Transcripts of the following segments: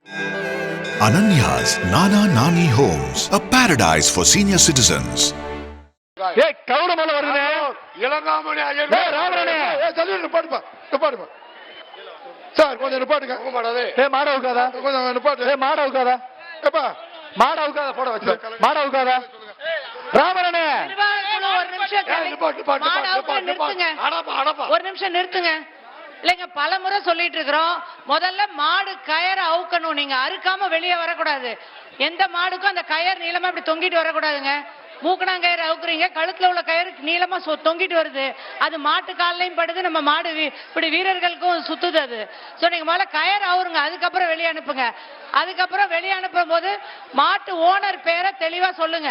Ananya's Nana Nani Homes, a paradise for senior citizens. ஏய் கவுடமல வருதுனே இளங்காமணி ஐயர் ஏய் ராமரனே தள்ளி நிப்பாட்டுப்பா சார் கொஞ்சம் நிப்பாட்டுங்க மாடாதே ஏய் மாட உட்காதா கொஞ்சம் நிப்பாட்டு ஏய் மாட உட்காதா ஏப்பா மாட உட்காதா போட வச்சு மாட உட்காதா ராமரனே ஒரு நிமிஷம் நிறுத்துங்க. இல்லைங்க, பல முறை சொல்லிட்டு இருக்கிறோம். முதல்ல மாடு கயரை அவுக்கணும். நீங்க அறுக்காம வெளியே வரக்கூடாது. எந்த மாடுக்கும் அந்த கயர் நீளமா இப்படி தொங்கிட்டு வரக்கூடாதுங்க. மூக்கணாங்கயிறு அவுக்குறீங்க, கழுத்துல உள்ள கயிறு நீளமா தொங்கிட்டு வருது. அது மாட்டு காலையும் படுது, நம்ம மாடு இப்படி வீரர்களுக்கும் சுத்துது. அது நீங்க முதல்ல கயர் அவுருங்க, அதுக்கப்புறம் வெளியே அனுப்புங்க. அதுக்கப்புறம் வெளியே அனுப்பும் போது மாட்டு ஓனர் பேரை தெளிவா சொல்லுங்க.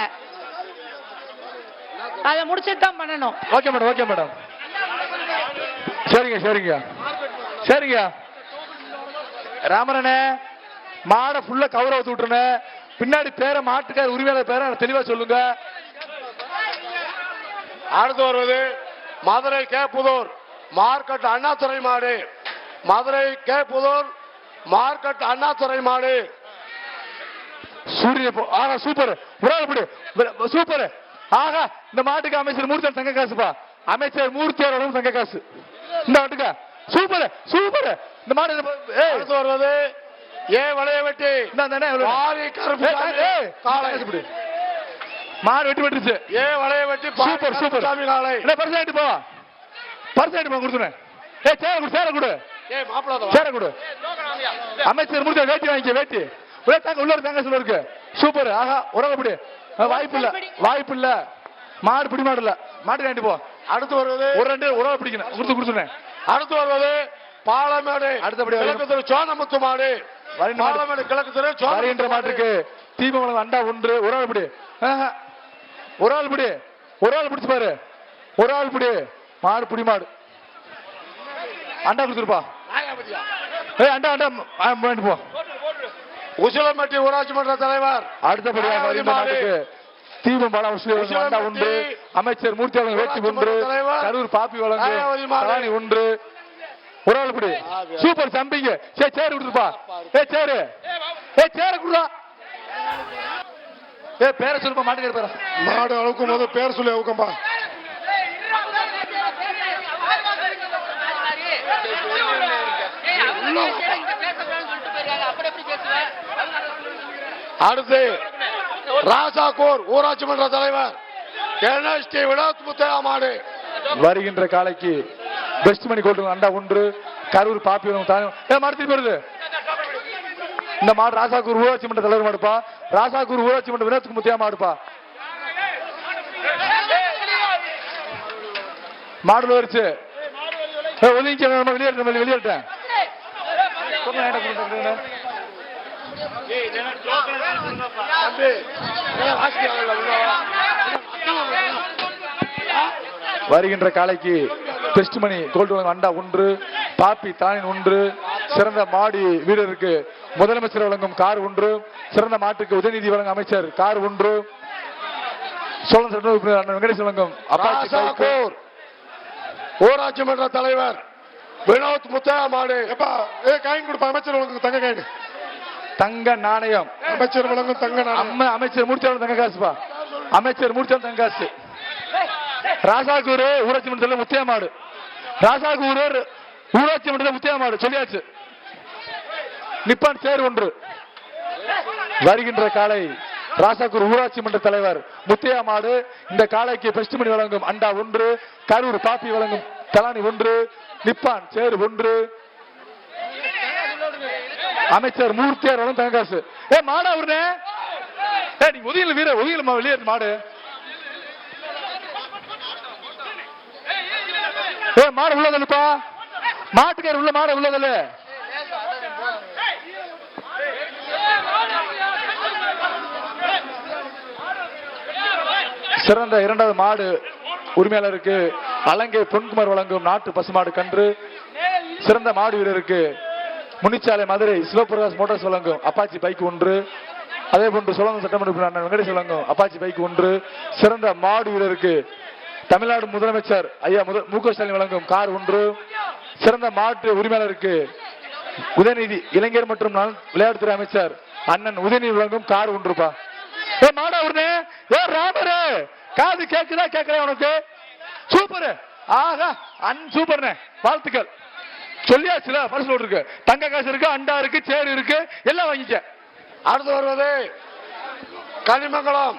அதை முடிச்சுட்டு தான் பண்ணணும். Okay madam, okay madam. சரிங்க சரிங்க சரிங்க. ராமரனே மாடை ஃபுல்லா கௌரவத்து விட்டுருன, பின்னாடி பேரை மாட்டுக்கார உரிமையாளர் பேரை தெளிவா சொல்லுங்க. அடுத்து வருவது மதுரை கேப்புதூர் மார்க்கெட் அண்ணாதுரை மாடு. மதுரை கேப்புதூர் மார்க்கெட் அண்ணாதுரை மாடு. சூரிய ஆகா சூப்பர், சூப்பர். ஆகா இந்த மாட்டுக்கு அமைச்சர் மூர்த்தியார் தங்க காசுப்பா. அமைச்சர் மூர்த்தியாரோட தங்க காசு இந்த மாட்டுக்கு. Super super. இந்த மாடு அடுத்து வருவது வளைய வெட்டி மாடு வெட்டி வெட்டுச்சு. வளைய வெட்டி சூப்பர் சூப்பர். பரிசு ஆயிட்டு போ, பரிசு ஆயிட்டு போ கொடுத்துறேன். சேர கொடு, சேர கொடு, சேர கொடு. அமைச்சர் முடிச்ச வேட்டி வாங்கிக்க, வேட்டி உள்ள தங்க சொல்ல இருக்கு. சூப்பர். ஆஹா உறவப்படி வாய்ப்பு இல்ல, வாய்ப்பு இல்ல. மாடு பிடி மாடு இல்ல, மாட்டு வாங்கிட்டு போ. அடுத்து வருவது ஒரு ரெண்டு உறவை பிடிக்கணும், கொடுத்துறேன். அடுத்து வருவது பாலமேடு. அடுத்தபடி கிழக்கு தெரு சோனமுத்து மாடு. பாலமேடு கிழக்கு தெரு வருகின்ற மாட்டுக்கு தீபமலம் அண்டா ஒன்று. ஒரு ஆள் பிடி, ஒரு ஆள் பிடி, ஒரு ஆள் பிடிச்சு பாரு. ஒரு ஆள் பிடி, மாடு பிடி மாடு. அண்டா கொடுத்துருப்பா. அண்டா அண்டா வாங்கிட்டு போ. உசிலம்பட்டி ஊராட்சி மன்ற தலைவர். அடுத்தபடியாக தீபம் அண்டா ஒன்று. அமைச்சர் மூர்த்தியாளர் வேட்டி ஒன்று. கரூர் பாப்பி வழங்கு ஒன்று. ஒரு ஆள் பிடி. சூப்பர் தம்பிங்க. சேரு கொடுத்துருப்பா. சேரு சேரு கொடுறா. பேரை சொல்லுப்பா, மாட்டுக்கார பேர. மாடு அவுக்கும் போது பேர் சொல்லி அவுக்கம்பா. அடுத்து ராசாக்கூர் ஊராட்சி மன்ற தலைவர் வினோத் முத்தையா மாடு. வருகின்ற காலைக்கு பெஸ்ட் மணி கோட்டு அண்டா ஒன்று. கரூர் பாப்பி மாடு வருது. இந்த மாடு ராசாக்கூர் ஊராட்சி மன்ற தலைவர் மாடுப்பா. ராசாக்கூர் ஊராட்சி மன்ற வினோத் முத்தையா மாடுப்பா. மாடுல வரிச்சு வெளியேறேன். வருகின்ற காலைக்கு பெஸ்ட் மணி கோல்டு அண்டா ஒன்று. பாப்பி தானின் ஒன்று. சிறந்த மாடி வீரருக்கு முதலமைச்சர் வழங்கும் கார் ஒன்று. சிறந்த மாட்டுக்கு உதயநிதி வழங்கும் அமைச்சர் கார் ஒன்று. சோழன் வெங்கடேஷ் வழங்கும் அப்பாச்சி ஊராட்சி மன்ற தலைவர் வினோத் முத்தையா மாடு. காயின் கொடுப்பா. அமைச்சர் வழங்கும் தங்க காயின், தங்க நாணயம். அமைச்சர் வழங்கும் தங்க நாணயம். அமைச்சர் மூர்த்தியாளர் தங்க காசுப்பா. அமைச்சர் மூர்த்தியாளர் தங்க காசு. ராசாக்கூர் ஊராட்சி மன்றத்தில் முத்தையா மாடு. ராசாக்கூர் ஊராட்சி மன்றத்தில் முத்தையா மாடு சொல்லியாச்சு. நிப்பான் சேர் ஒன்று. வருகின்ற காலை ராசாக்கூர் ஊராட்சி மன்ற தலைவர் முத்தையா மாடு. இந்த காலைக்கு பெஸ்ட் மணி வழங்கும் அண்டா ஒன்று. கரூர் பாப்பி வழங்கும் தலானி ஒன்று. நிப்பான் சேர் ஒன்று. அமைச்சர் மூர்த்தியார் வழங்கும் தங்காசு. மாடா அவருனே நீங்க உதயல வீர உதயல வெளியே மாடு. மாடு உள்ளதல்லுப்பா. மாட்டுக்கார உள்ள மாடு உள்ளதல்ல. சிறந்த இரண்டாவது மாடு உரிமையாளருக்கு அலங்கை பொன்குமார் வழங்கும் நாட்டு பசுமாடு கன்று. சிறந்த மாடு வீரருக்கு முனிச்சாலை மதுரை சிவபிரகாஷ் மோட்டார்ஸ் வழங்கும் அப்பாச்சி பைக் ஒன்று. அதே போன்று சோழன் சட்டமன்ற வெங்கடேஷ் வழங்கும் அப்பாச்சி பைக் ஒன்று. சிறந்த மாடு வீரருக்கு தமிழ்நாடு முதலமைச்சர் ஐயா மு க ஸ்டாலின் வழங்கும் கார் ஒன்று. சிறந்த மாட்டு உரிமையாளருக்கு உதயநிதி இளைஞர் மற்றும் விளையாட்டுத்துறை அமைச்சர் அண்ணன் உதயநிதி வழங்கும் கார் ஒன்றுப்பா. ஏ மாடா உடனே ஏ ராமரு காது கேக்குதா கேட்கல உனக்கு? சூப்பர், ஆகா சூப்பர்ண்ணே, வாழ்த்துக்கள். சொல்லியாச்சுல, பரிசு இருக்கு, தங்க காசு இருக்கு, அண்டா இருக்கு, சேர் இருக்கு, எல்லாம் வாங்கிக்க. அடுத்து வருவது கனிமங்கலம்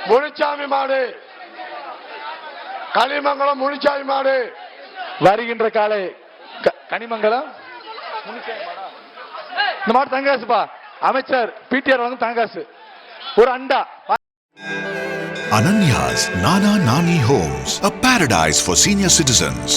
முனிச்சாமி மாடு. கனிமங்கலம் முனிச்சாமி மாடு வருகின்ற காலை கனிமங்கலம் இந்த மாடு தங்காசுப்பா. அமைச்சர் பிடிஆர் வந்து தங்காசு ஒரு அண்டா. Ananya's Nana Nani Homes, a paradise for senior citizens.